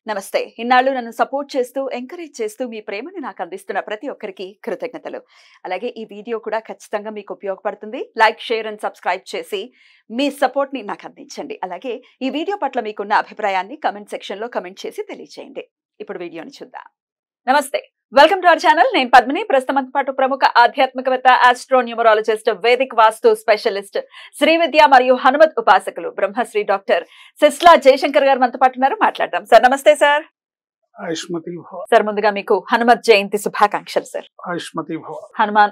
నమస్తే. ఇన్నాళ్ళు నన్ను సపోర్ట్ చేస్తూ, ఎంకరేజ్ చేస్తూ మీ ప్రేమని నాకు అందిస్తున్న ప్రతి ఒక్కరికి కృతజ్ఞతలు. అలాగే ఈ వీడియో కూడా ఖచ్చితంగా మీకు ఉపయోగపడుతుంది. లైక్, షేర్ అండ్ సబ్స్క్రైబ్ చేసి మీ సపోర్ట్‌ని నాకు అందించండి. అలాగే ఈ వీడియో పట్ల మీకున్న అభిప్రాయాన్ని కామెంట్ సెక్షన్‌లో కామెంట్ చేసి తెలియజేయండి. ఇప్పుడు వీడియోని చూద్దాం. నమస్తే. Welcome to our channel. నేను పద్మిని. ప్రస్తుతంతో పాటు ప్రముఖ ఆధ్యాత్మికవేత్త, ఆస్ట్రోన్యూమరాలజిస్ట్, వేదిక్ వాస్తు స్పెషలిస్ట్, శ్రీ విద్య మరియు హనుమత్ ఉపాసకులు బ్రహ్మశ్రీ డాక్టర్ సిస్లా జయశంకర్ గారు మనతో పాటు ఉన్నారు. మాట్లాడదాం. సార్ నమస్తే సార్. ఆయుష్మతి భవ. సార్ ముందుగా మీకు హనుమత్ జయంతి శుభాకాంక్షలు సార్. ఆయుష్మతి భవ. హనుమాన్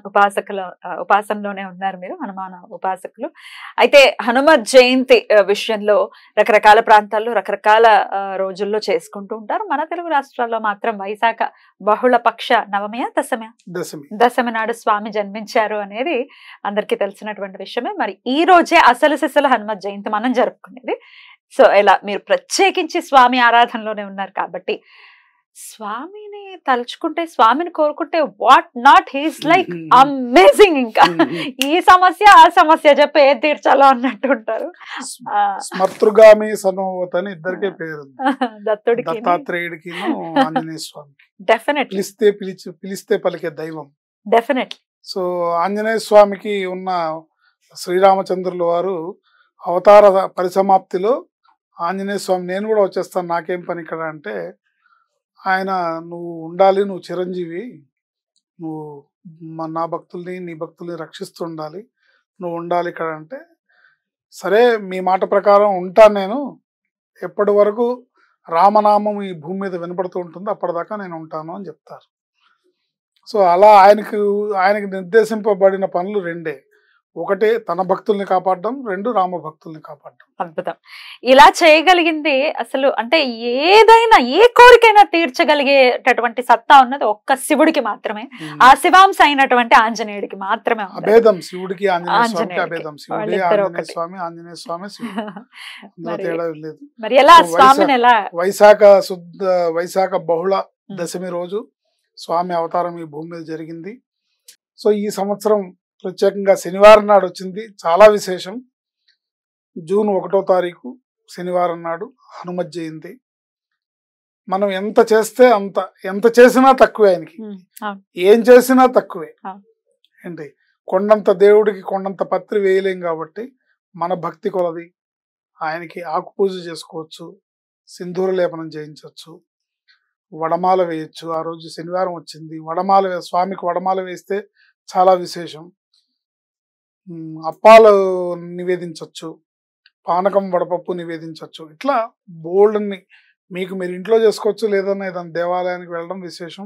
ఉపాసనలోనే ఉన్నారు మీరు, హనుమాన్ ఉపాసకులు. అయితే హనుమత్ జయంతి విషయంలో రకరకాల ప్రాంతాల్లో రకరకాల రోజుల్లో చేసుకుంటూ ఉంటారు. మన తెలుగు రాష్ట్రాల్లో మాత్రం వైశాఖ బహుళ పక్ష దశమి నాడు స్వామి జన్మించారు అనేది అందరికీ తెలిసినటువంటి విషయమే. మరి ఈ రోజే అసలు సిసలు హనుమత్ జయంతి మనం జరుపుకునేది. సో ఇలా మీరు ప్రత్యేకించి స్వామి ఆరాధనలోనే ఉన్నారు కాబట్టి స్వామిని తలుచుకుంటే, స్వామిని కోరుకుంటే what not, he's like amazing. ఇంకా ఈ సమస్య ఆ సమస్య చెప్పి ఏది తీర్చాలో అన్నట్టు ఉంటారు. స్మర్తృగామి సనోవత్ అని ఇద్దరికే పేరు, దత్తుడికి, దత్తాత్రేయుడికి, ఆంజనేయ స్వామికి. డెఫినెట్లీ పిలిస్తే పలికే దైవం. డెఫినెట్లీ. సో ఆంజనేయ స్వామికి ఉన్న శ్రీరామచంద్రుల వారు అవతార పరిసమాప్తిలో ఆంజనేయ స్వామి నేను కూడా వచ్చేస్తాను, నాకేం పని ఇక్కడ అంటే, ఆయన నువ్వు ఉండాలి, నువ్వు చిరంజీవి, నువ్వు నా భక్తుల్ని నీ భక్తుల్ని రక్షిస్తూ ఉండాలి, నువ్వు ఉండాలి ఇక్కడ అంటే, సరే మీ మాట ప్రకారం ఉంటాను నేను, ఎప్పటి వరకు రామనామం ఈ భూమి మీద వినపడుతూ ఉంటుందో అప్పటిదాకా నేను ఉంటాను అని చెప్తారు. సో అలా ఆయనకి నిర్దేశింపబడిన పనులు రెండే. ఒకటి తన భక్తుల్ని కాపాడడం, రెండు రామ భక్తుల్ని కాపాడడం. అద్భుతం. ఇలా చేయగలిగింది అసలు అంటే ఏదైనా ఏ కోరికైనా తీర్చగలిగేటటువంటి సత్తా ఉన్నది ఒక్క శివుడికి మాత్రమే. ఆ శివాంశ అయినటువంటి ఆంజనేయుడికి మాత్రమే. అభేదం శివుడికి ఆంజనేయ స్వామికి అభేదం. శివుడి ఆంజనేయ స్వామి, ఆంజనేయ స్వామి శివుడు, తేడా లేదు. మరి ఎలా స్వామిని ఎలా వైశాఖ బహుళ దశమి రోజు స్వామి అవతారం ఈ భూమి మీద జరిగింది. సో ఈ సంవత్సరం ప్రత్యేకంగా శనివారం నాడు వచ్చింది, చాలా విశేషం. జూన్ 1వ తారీఖు శనివారం నాడు హనుమత్ జయంతి. మనం ఎంత చేస్తే ఎంత చేసినా తక్కువే, ఆయనకి ఏం చేసినా తక్కువే. ఏంటి, కొండంత దేవుడికి కొండంత పత్రి వేయలేం కాబట్టి మన భక్తి కొలది ఆయనకి ఆకు పూజ చేసుకోవచ్చు, సింధూర లేపనం చేయించవచ్చు, వడమాల వేయచ్చు. ఆ రోజు శనివారం వచ్చింది, స్వామికి వడమాల వేస్తే చాలా విశేషం. అప్పాలు నివేదించవచ్చు, పానకం వడపప్పు నివేదించవచ్చు. ఇట్లా బోల్డ్ని మీరు ఇంట్లో చేసుకోవచ్చు, లేదన్నా ఏదైనా దేవాలయానికి వెళ్ళడం విశేషం.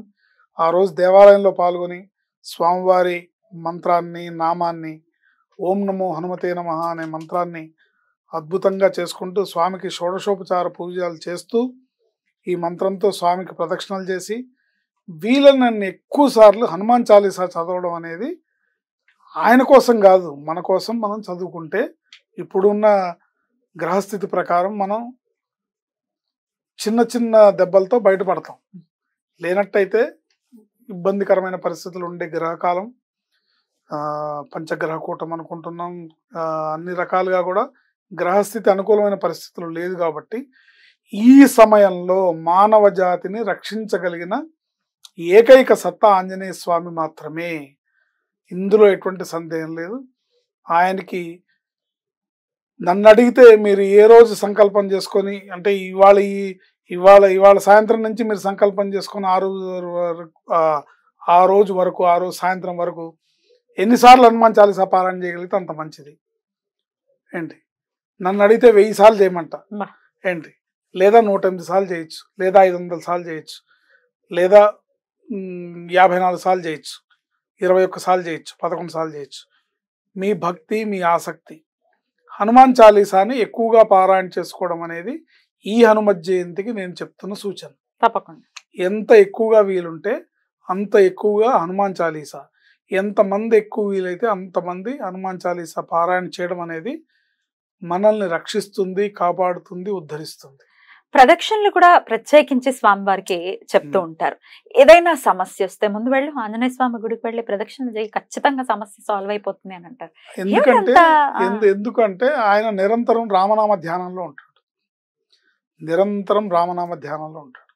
ఆ రోజు దేవాలయంలో పాల్గొని స్వామివారి మంత్రాన్ని, నామాన్ని, ఓం నమో హనుమతే నమః అనే మంత్రాన్ని అద్భుతంగా చేసుకుంటూ స్వామికి షోడశోపచార పూజలు చేస్తూ ఈ మంత్రంతో స్వామికి ప్రదక్షిణలు చేసి వీలైనన్ని ఎక్కువ సార్లు హనుమాన్ చాలీసా చదవడం అనేది ఆయన కోసం కాదు, మన కోసం మనం చదువుకుంటే ఇప్పుడున్న గ్రహస్థితి ప్రకారం మనం చిన్న చిన్న దెబ్బలతో బయటపడతాం. లేనట్టయితే ఇబ్బందికరమైన పరిస్థితులు ఉండే గ్రహకాలం, పంచగ్రహ కూటం అనుకుంటున్నాం. అన్ని రకాలుగా కూడా గ్రహస్థితి అనుకూలమైన పరిస్థితులు లేదు కాబట్టి ఈ సమయంలో మానవ జాతిని రక్షించగలిగిన ఏకైక సత్తా ఆంజనేయ స్వామి మాత్రమే. ఇందులో ఎటువంటి సందేహం లేదు. ఆయనకి నన్ను అడిగితే మీరు ఏ రోజు సంకల్పం చేసుకొని, అంటే ఇవాళ సాయంత్రం నుంచి మీరు సంకల్పం చేసుకొని ఆ రోజు సాయంత్రం వరకు ఎన్నిసార్లు హనుమాన్ చాలీసా పారాయణ చేయగలిగితే అంత మంచిది. ఏంటి, నన్ను అడిగితే 1000 సార్లు చేయమంట. ఏంటి, లేదా 108 సార్లు చేయొచ్చు, లేదా 500 సార్లు చేయొచ్చు, లేదా 54 సార్లు చేయొచ్చు, 21 సార్లు చేయొచ్చు, 11 సార్లు చేయొచ్చు. మీ భక్తి, మీ ఆసక్తి. హనుమాన్ చాలీసాని ఎక్కువగా పారాయణ చేసుకోవడం అనేది ఈ హనుమత్ జయంతికి నేను చెప్తున్న సూచన. తప్పకుండా ఎంత ఎక్కువగా వీలుంటే అంత ఎక్కువగా హనుమాన్ చాలీసా, ఎంతమంది ఎక్కువ వీలైతే అంతమంది హనుమాన్ చాలీసా పారాయణ చేయడం అనేది మనల్ని రక్షిస్తుంది, కాపాడుతుంది, ఉద్ధరిస్తుంది. ప్రదక్షిణలు కూడా ప్రత్యేకించి స్వామివారికి చెప్తూ ఉంటారు. ఏదైనా సమస్య వస్తే ముందు వెళ్ళి ఆంజనేయ స్వామి గుడికి వెళ్ళి ప్రదక్షిణలు చేయి, ఖచ్చితంగా సమస్య సాల్వ్ అయిపోతుంది అని అంటారు. ఎందుకంటే ఆయన నిరంతరం రామనామ ధ్యానంలో ఉంటాడు. నిరంతరం రామనామ ధ్యానంలో ఉంటాడు.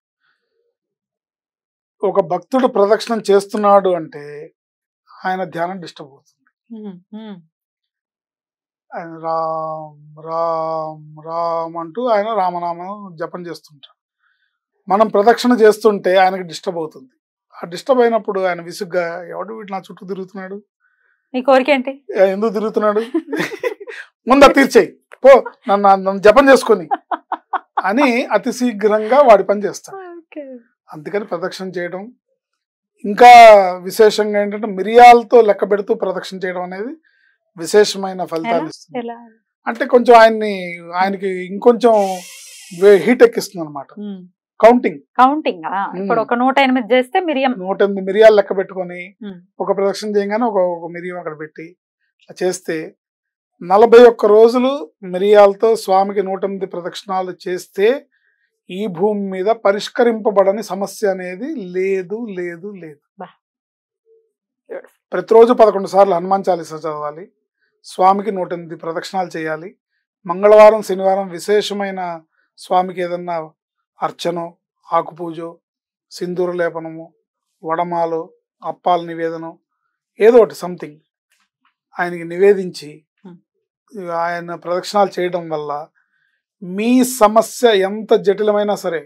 ఒక భక్తుడు ప్రదక్షిణం చేస్తున్నాడు అంటే ఆయన ధ్యానం డిస్టర్బ్ అవుతుంది. ఆయన రామ్ రామ్ రామ్ అంటూ ఆయన రామనామం జపం చేస్తుంటాడు. మనం ప్రదక్షిణ చేస్తుంటే ఆయనకి డిస్టర్బ్ అవుతుంది. ఆ డిస్టర్బ్ అయినప్పుడు ఆయన విసుగ్గా, ఎవడు వీడు నా చుట్టూ తిరుగుతున్నాడు, నీ కోరిక ఏంటి, ఎందుకు తిరుగుతున్నాడు, ముందు తీర్చేయి పో, నన్ను జపం చేసుకొని అని అతి శీఘ్రంగా వాడి పని చేస్తాడు. అందుకని ప్రదక్షిణ చేయడం, ఇంకా విశేషంగా ఏంటంటే మిరియాలతో లెక్క పెడుతూ ప్రదక్షిణ చేయడం అనేది విశేషమైన ఫలితాన్ని ఇస్తుంది. అంటే కొంచెం ఆయనకి ఇంకొంచెం హీట్ ఎక్కిస్తుంది అనమాట. కౌంటింగ్ ఇప్పుడు ఒక 108 చేస్తే 108 మిరియాలు లెక్క పెట్టుకొని ఒక ప్రదక్షిణ చేయగానే ఒక మిరియం అక్కడ పెట్టి చేస్తే 41 రోజులు మిరియాలతో స్వామికి 108 ప్రదక్షిణాలు చేస్తే ఈ భూమి మీద పరిష్కరింపబడని సమస్య అనేది లేదు లేదు లేదు. ప్రతిరోజు 11 సార్లు హనుమాన్ చాలీసా చదవాలి, స్వామికి 108 ప్రదక్షిణాలు చేయాలి. మంగళవారం శనివారం విశేషమైన స్వామికి ఏదన్నా అర్చనో, ఆకుపూజో, సింధూర లేపనము, వడమాలో, అప్పాల నివేదనం, ఏదో ఒకటి సంథింగ్ ఆయనకి నివేదించి ఆయన ప్రదక్షిణాలు చేయడం వల్ల మీ సమస్య ఎంత జటిలమైనా సరే,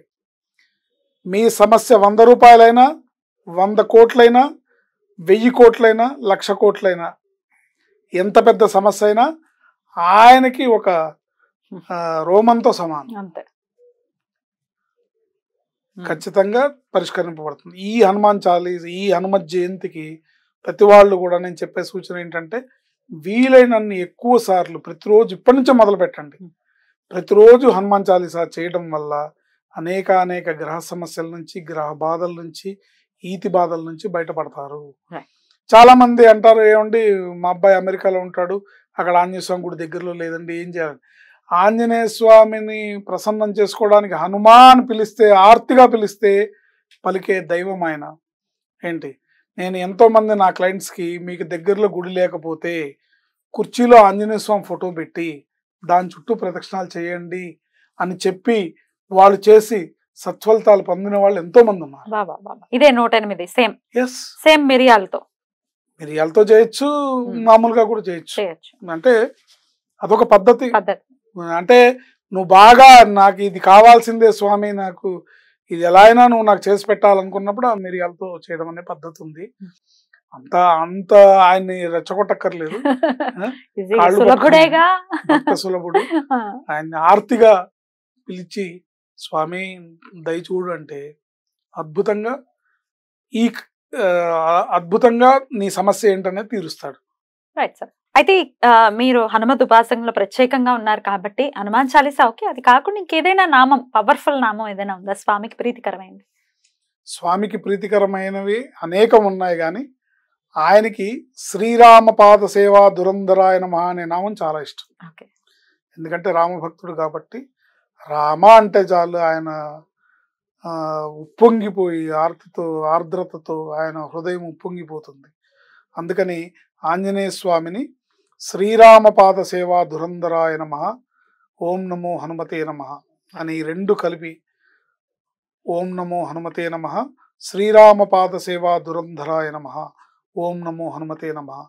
మీ సమస్య 100 రూపాయలైనా, 100 కోట్లైనా, 1000 కోట్లైనా, 1,00,000 కోట్లైనా, ఎంత పెద్ద సమస్య అయినా ఆయనకి ఒక రోమంతో సమానం, ఖచ్చితంగా పరిష్కరింపబడుతుంది. ఈ హనుమాన్ చాలీస, ఈ హనుమత్ జయంతికి ప్రతి వాళ్ళు కూడా నేను చెప్పే సూచన ఏంటంటే వీలైనన్ని ఎక్కువ సార్లు ప్రతిరోజు ఇప్పటి నుంచే మొదలు పెట్టండి. ప్రతిరోజు హనుమాన్ చాలీసా చేయడం వల్ల అనేక గ్రహ సమస్యల నుంచి, గ్రహ బాధల నుంచి, ఈతి బాధల నుంచి బయటపడతారు. చాలా మంది అంటారు, ఏమండి మా అబ్బాయి అమెరికాలో ఉంటాడు, అక్కడ ఆంజనేయ స్వామి గుడి దగ్గరలో లేదండి, ఏం చేయాలి? ఆంజనేయ స్వామిని ప్రసన్నం చేసుకోవడానికి హనుమాన్ పిలిస్తే, ఆర్తిగా పిలిస్తే పలికే దైవం ఆయన. ఏంటి, నేను ఎంతోమంది నా క్లయింట్స్కి మీకు దగ్గరలో గుడి లేకపోతే కుర్చీలో ఆంజనేయ స్వామి ఫోటో పెట్టి దాని చుట్టూ ప్రదక్షిణాలు చేయండి అని చెప్పి వాళ్ళు చేసి సత్ఫలితాలు పొందిన వాళ్ళు ఎంతో మంది ఉన్నారు. ఇదే 108 సేమ్ మిరియాలతో చేయొచ్చు, మామూలుగా కూడా చేయొచ్చు. అంటే అదొక పద్ధతి. అంటే నువ్వు బాగా నాకు ఇది కావాల్సిందే స్వామి, నాకు ఇది ఎలా అయినా నువ్వు నాకు చేసి పెట్టాలనుకున్నప్పుడు ఆ మిరియాలతో చేయడం అనే పద్ధతి ఉంది. అంత ఆయన్ని రెచ్చగొట్టక్కర్లేదు, భక్త సులభుడు. ఆయన్ని ఆర్తిగా పిలిచి స్వామి దయచూడు అంటే అద్భుతంగా నీ సమస్య ఏంటనేది తీరుస్తాడు. Right sir. అయితే మీరు హనుమత్ ఉపాసనలో ప్రత్యేకంగా ఉన్నారు కాబట్టి హనుమాన్ చాలీసా ఓకే, అది కాకుండా ఇంకేదైనా నామం, పవర్ఫుల్ నామం ఏదైనా ఉందా స్వామికి ప్రీతికరమైనది? స్వామికి ప్రీతికరమైనవి అనేకం ఉన్నాయి, కానీ ఆయనకి శ్రీరామ పాద సేవా దురంధరాయ నమః అనే నామం చాలా ఇష్టం. ఎందుకంటే రామభక్తుడు కాబట్టి రామ అంటే చాలు ఆయన ఉప్పొంగిపోయి ఆర్ద్రతతో ఆయన హృదయం ఉప్పొంగిపోతుంది. అందుకని ఆంజనేయ స్వామిని శ్రీరామ పాద సేవా దురంధరాయ నమః, ఓం నమో హనుమతే నమః అని రెండు కలిపి ఓం నమో హనుమతే నమః, శ్రీరామ పాద సేవా దురంధరాయ నమః, ఓం నమో హనుమతే నమః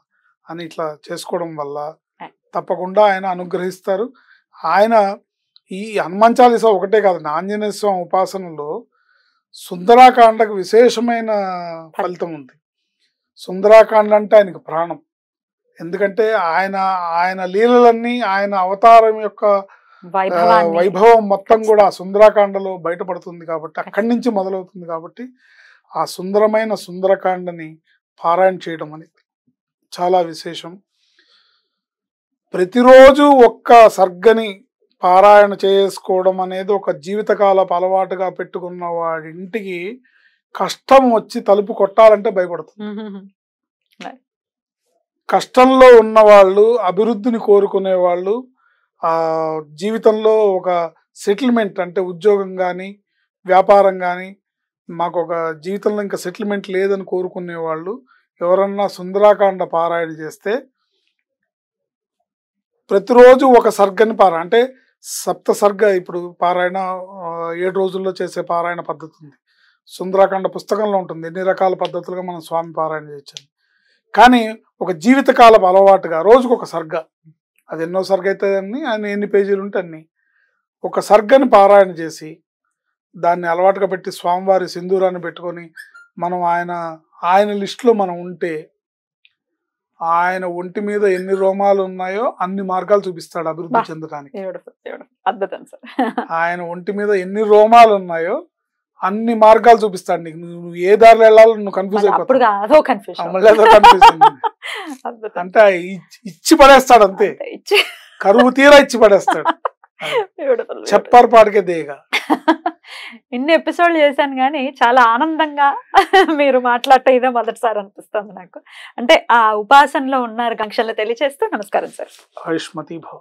అని ఇట్లా చేసుకోవడం వల్ల తప్పకుండా ఆయన అనుగ్రహిస్తారు. ఆయన ఈ హనుమాన్ చాలీసా ఒకటే కాదండి, ఆంజనేయ స్వామి ఉపాసనలో సుందరాకాండకు విశేషమైన ఫలితం ఉంది. సుందరాకాండ అంటే ఆయనకు ప్రాణం. ఎందుకంటే ఆయన లీలలన్నీ, ఆయన అవతారం యొక్క వైభవం మొత్తం కూడా సుందరాకాండలో బయటపడుతుంది కాబట్టి, అక్కడి నుంచి మొదలవుతుంది కాబట్టి ఆ సుందరమైన సుందరకాండని పారాయణ చేయడం అనేది చాలా విశేషం. ప్రతిరోజు ఒక్క సర్గని పారాయణ చేసుకోవడం అనేది ఒక జీవితకాలపు అలవాటుగా పెట్టుకున్న వాడి ఇంటికి కష్టం వచ్చి తలుపు కొట్టాలంటే భయపడుతుంది. కష్టంలో ఉన్న వాళ్ళు, అభివృద్ధిని కోరుకునే వాళ్ళు, జీవితంలో ఒక సెటిల్మెంట్ అంటే ఉద్యోగం కానీ వ్యాపారం కానీ మాకు ఒక జీవితంలో ఇంకా సెటిల్మెంట్ లేదని కోరుకునే వాళ్ళు ఎవరన్నా సుందరాకాండ పారాయణ చేస్తే ప్రతిరోజు ఒక సర్గని పారాయణ, అంటే సప్త సర్గ ఇప్పుడు పారాయణ 7 రోజుల్లో చేసే పారాయణ పద్ధతి ఉంది. సుందరాకాండ పుస్తకంలో ఉంటుంది ఎన్ని రకాల పద్ధతులుగా మనం స్వామి పారాయణ చేయొచ్చు. కానీ ఒక జీవితకాలపు అలవాటుగా రోజుకు ఒక సర్గ, అది ఎన్నో సర్గ అవుతుంది అని ఎన్ని పేజీలు ఉంటే అన్ని, ఒక సర్గని పారాయణ చేసి దాన్ని అలవాటుగా పెట్టి స్వామివారి సింధూరాన్ని పెట్టుకొని మనం ఆయన లిస్టులో మనం ఉంటే ఆయన ఒంటి మీద ఎన్ని రోమాలు ఉన్నాయో అన్ని మార్గాలు చూపిస్తాడు అభివృద్ధి చెందడానికి. అద్భుతం సార్. ఆయన ఒంటి మీద ఎన్ని రోమాలు ఉన్నాయో అన్ని మార్గాలు చూపిస్తాడు నీకు. నువ్వు ఏ దారిలో వెళ్ళాలో నువ్వు కన్ఫ్యూజ్ అయిపోతావు. అంటే ఇచ్చి పడేస్తాడు అంతే, కరువు తీరా ఇచ్చి పడేస్తాడు. చెప్పారు పాడికే దేగా. ఇన్ని ఎపిసోడ్లు చేశాను కానీ చాలా ఆనందంగా మీరు మాట్లాడటం ఇదే మొదటిసారి అనిపిస్తుంది నాకు. అంటే ఆ ఉపాసనలో ఉన్నారు కాంక్షలు తెలియజేస్తూ నమస్కారం సార్. ఆయుష్మతి భవ.